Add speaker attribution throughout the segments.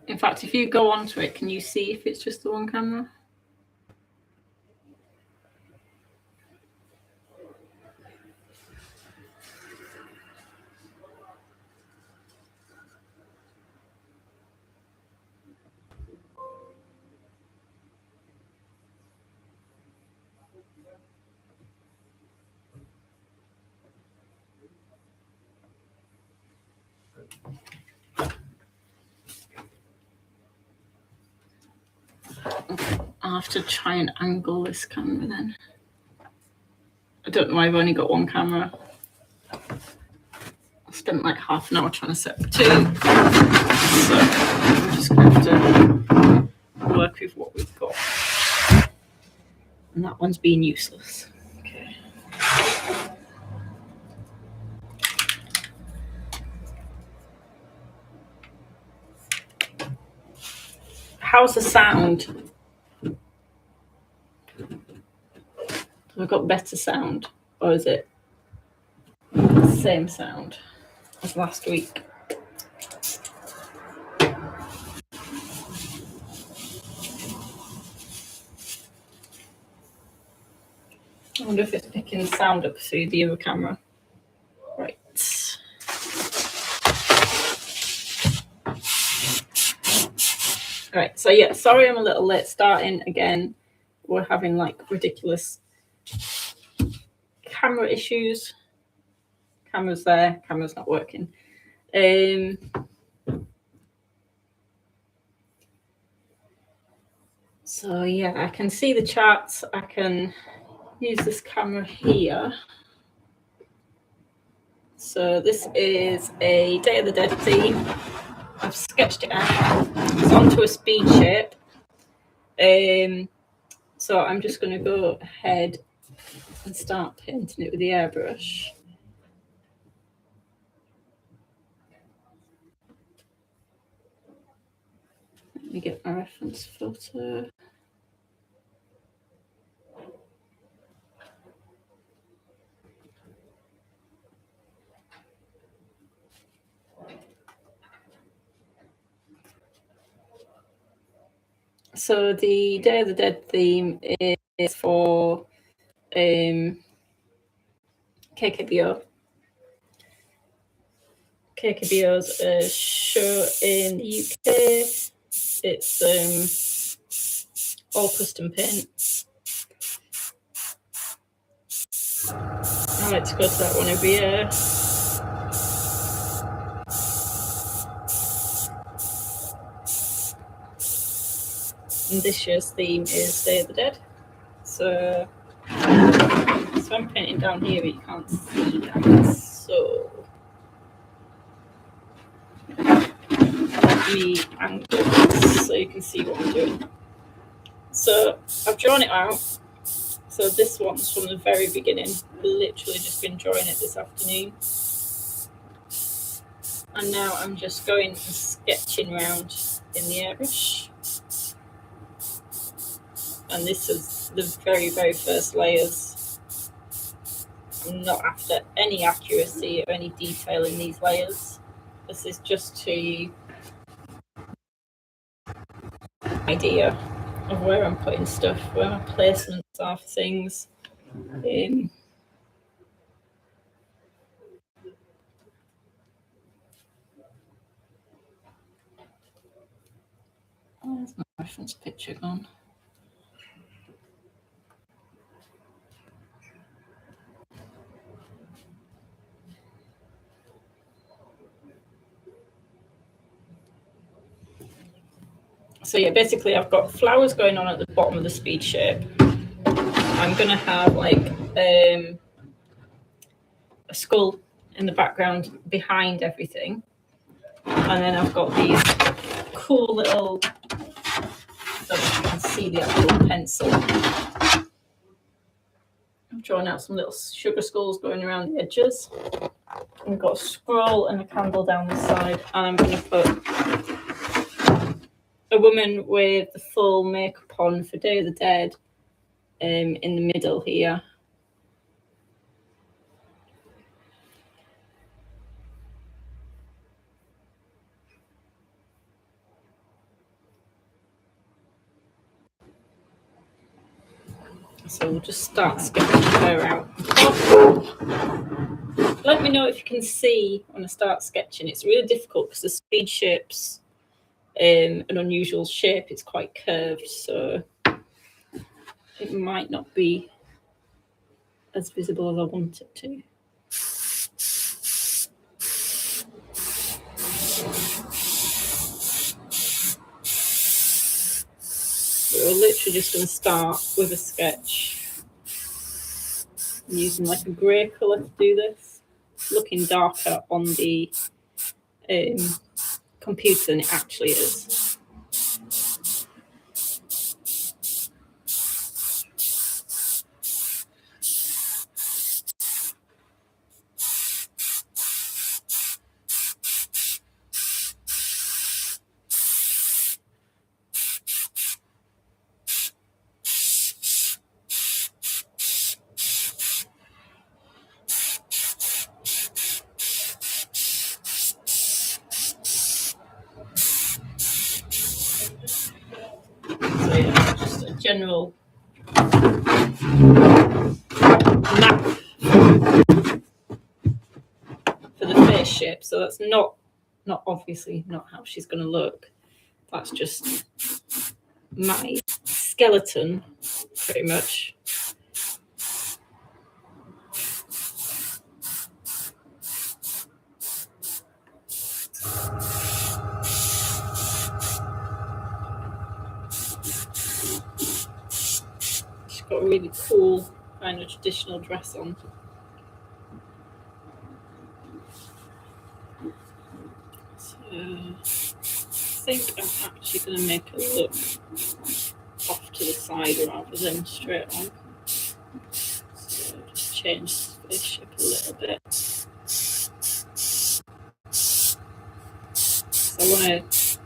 Speaker 1: In fact, if you go onto it, can you see if it's just the one camera? I'll have to try and angle this camera then. I don't know why I've only got one camera. I spent like half an hour trying to set up two. So we're just going to have to work with what we've got. And that one's being useless. Okay. How's the sound? Have I got better sound? Or is it the same sound as last week? I wonder if it's picking the sound up through the other camera. Right. Right, so yeah, sorry I'm a little late starting again. We're having like ridiculous camera issues. Camera's there, camera's not working. So yeah, I can see the charts. I can use this camera here. So this is a Day of the Dead theme. I've sketched it out. It's onto a speed shape. So I'm just going to go ahead and start painting it with the airbrush. Let me get my reference photo. So the Day of the Dead theme is for KKBO. KKBO's a show in the UK. It's all custom paint. I like to go to that one every year. And this year's theme is Day of the Dead. So I'm painting down here, but you can't see that. So let me angle this so you can see what I'm doing. So I've drawn it out. So this one's from the very beginning. Literally just been drawing it this afternoon. And now I'm just going and sketching around in the airbrush. And this is the very, very first layers. I'm not after any accuracy or any detail in these layers. This is just to idea of where I'm putting stuff, where my placements are for things. Where's my reference picture gone? So yeah, basically I've got flowers going on at the bottom of the speed shape. I'm going to have like a skull in the background behind everything. And then I've got these cool little, I don't know if you can see the actual pencil. I've drawn out some little sugar skulls going around the edges. I've got a scroll and a candle down the side. And I'm going to put a woman with the full makeup on for Day of the Dead in the middle here. So we'll just start sketching her out. Let me know if you can see when I start sketching. It's really difficult because the speed shape's an unusual shape. It's quite curved, so it might not be as visible as I want it to. We're literally just going to start with a sketch. I'm using like a grey colour to do this. It's looking darker on the computer than it actually is. So yeah, just a general map for the face shape. So that's not obviously not how she's going to look. That's just my skeleton, pretty much. She's got a really cool kind of traditional dress on. So I think I'm actually going to make her look off to the side rather than straight on. So just change the face shape a little bit. So I want to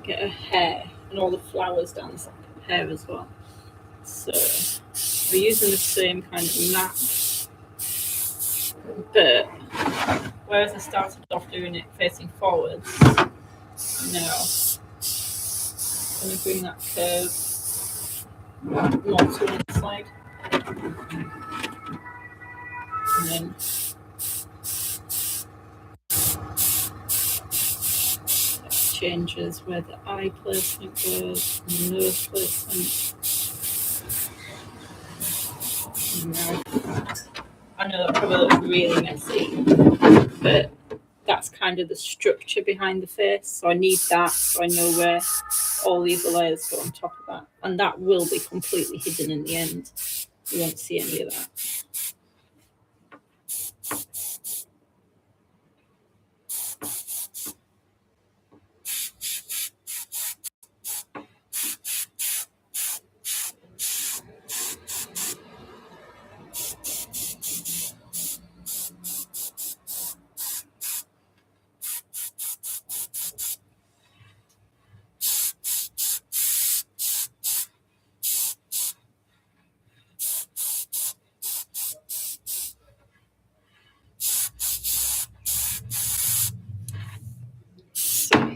Speaker 1: get her hair and all the flowers down the side of her hair as well. So we're using the same kind of map, but whereas I started off doing it facing forwards, now I'm going to bring that curve more to one side, and then that changes where the eye placement goes and the nose placement. And now, I know that probably looks really messy, but that's kind of the structure behind the face. So I need that so I know where all these layers go on top of that. And that will be completely hidden in the end. You won't see any of that.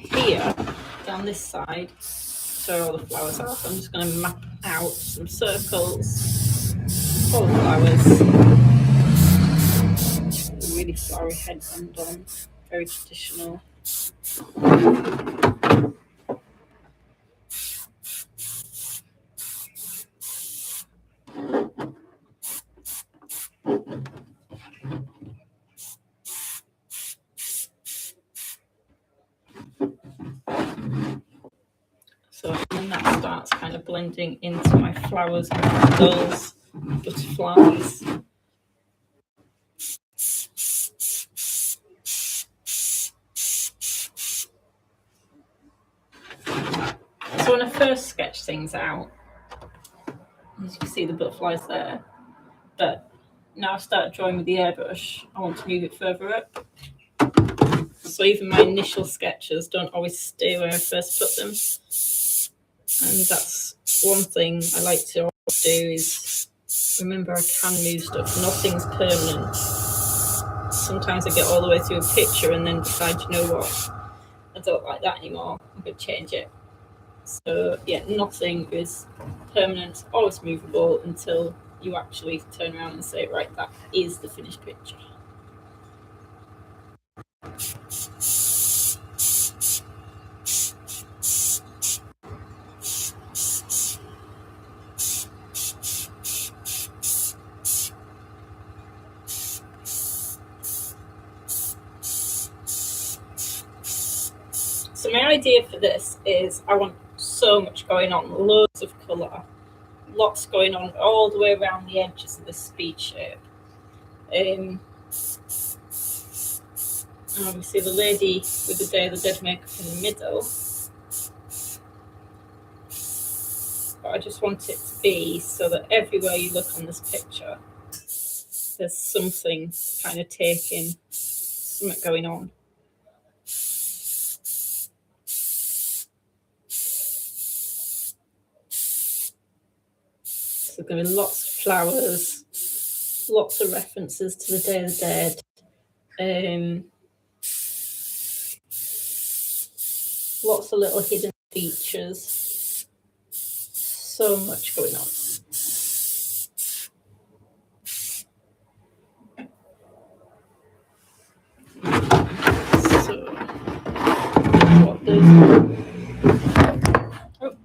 Speaker 1: Here, down this side, so all the flowers are, I'm just going to map out some circles, all the flowers, a really flowery headband on, very traditional. So then that starts kind of blending into my flowers and candles, butterflies. So when I first sketch things out, as you can see the butterflies there, but now I've started drawing with the airbrush, I want to move it further up. So even my initial sketches don't always stay where I first put them. And that's one thing I like to always do is remember I can move stuff. Nothing's permanent. Sometimes I get all the way through a picture and then decide, you know what, I don't like that anymore. I'm going to change it. So yeah, nothing is permanent, always movable until you actually turn around and say, right, that is the finished picture. So my idea for this is I want so much going on, loads of colour, lots going on all the way around the edges of this speed shape. And obviously the lady with the Day of the Dead makeup in the middle. But I just want it to be so that everywhere you look on this picture, there's something to kind of take in, something going on. So there are lots of flowers, lots of references to the Day of the Dead. Lots of little hidden features. So much going on. So, what there's... Oh.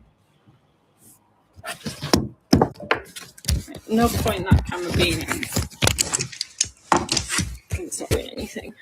Speaker 1: No point in that camera being in. It's not doing anything.